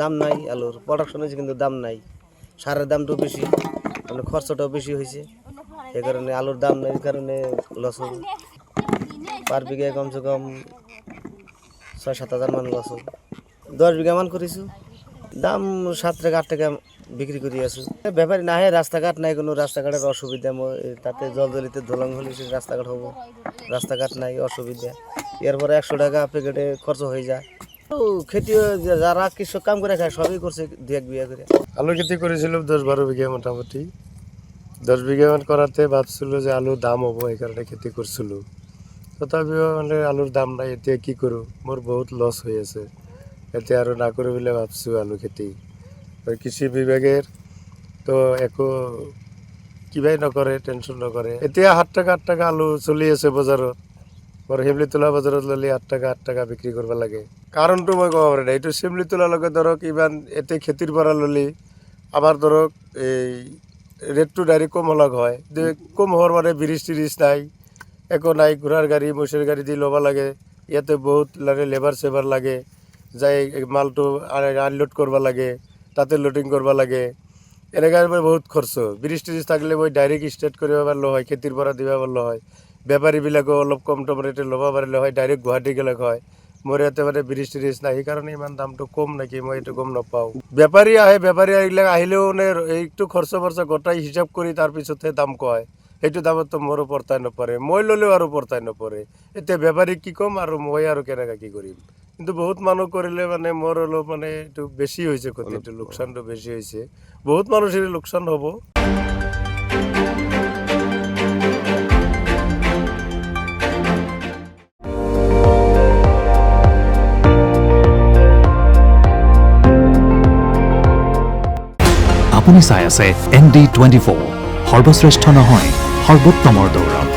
দাম নাই আলুর প্রোডাকশন হয়েছে কিন্তু দাম নাই সারের দামটাও বেশি মানে খরচটাও বেশি হয়েছে এই কারণে আলুর দাম নাই এই কারণে লস হবে পার বিঘায় কমসে কম ৬-৭ হাজার মান লস হবে 10 বিঘা মান করেছি দাম 7 থেকে 8 টাকা বিক্রি করে আছো ব্যাপারী না হয় রাস্তাঘাট নাই কোনো রাস্তাঘাটের অসুবিধা তাতে জলজলিতে ধুলং হলে সে রাস্তাঘাট হবো রাস্তাঘাট নাই অসুবিধা এরপরে 100 টাকা প্যাকেটে খরচ হয়ে যায় খেতে যারা কৃষক কাম করে খায় সবই করছে 2-1 বিঘা করে আলু খেতে করেছিল 10-12 বিঘা মোটামুটি 10 বিঘা করাতে ভাবছিল যে আলুর দাম হবো এই কারণে খেতে করছিল তথাপিও মানে আলুর দাম নাই এতে কি করো মোর বহুত লস হয়ে আছে এতে আরো না করে বলে ভাবছো আলু খেতে ওই কৃষি বিভাগের তো একো কিবাই নকৰে টেনশন নকৰে এতিয়া 7 টাকা আলু চলি আছে বজাৰত और हेमली तुला बाजारत लली 8 টাকা বিক্রি করব লাগে কারণটো মই কব পারে না এটো হেমলি তুলা লগে ধরক ইমান এতে খেতির পরা ললি আবার ধরক এই রেটটো ডাইরেক্ট কম হলাক হয় কম হওয়ার মানে ব্রিজ টিরিজ নাই একো নাই ঘোড়ার গাড়ি মোষের গাড়ি দিয়ে লবা লাগে ইয়াতে বহুত লাগে লেবার সেবার লাগে যাই মালটো আনলোড করবা লাগে তাতে লোডিং করবা লাগে এনেকার বহুত খরচ ব্রিজ টিরিজ থাকলে মই ডাইরেক্ট স্টার্ট করে পারলো হয় খেতির পরা দিবা পারলো হয় বেপাৰীবিলাকেও অলপ কম টম ৰেটে ল'ব পাৰিলে হয় ডাইৰেক্ট গুৱাহাটী গেলে হয় মোৰ ইয়াতে মানে ব্ৰিজ টিৰিজ নাই সেইকাৰণে ইমান দামটো কম নেকি মই এইটো গম নাপাওঁ বেপাৰী এইবিলাক আহিলেও মানে এইটো খৰচ গোটাই হিচাপ কৰি তাৰপিছতহে দাম কয় সেইটো দামততো মোৰো পৰ্তাই নপৰে মই ল'লেও আৰু পৰ্তাই নপৰে এতিয়া বেপাৰীক কি ক'ম আৰু মই আৰু কেনেকৈ কি কৰিম কিন্তু বহুত মানুহ কৰিলে মানে মোৰ অলপ মানে এইটো বেছি হৈছে ক্ষতিটো লোকচানটো বেছি হৈছে বহুত মানুহৰ লোকচান হ'ব আপুনি চাই আছে ND24 সৰ্বশ্ৰেষ্ঠ নহয় সৰ্বোত্তমৰ দৌৰত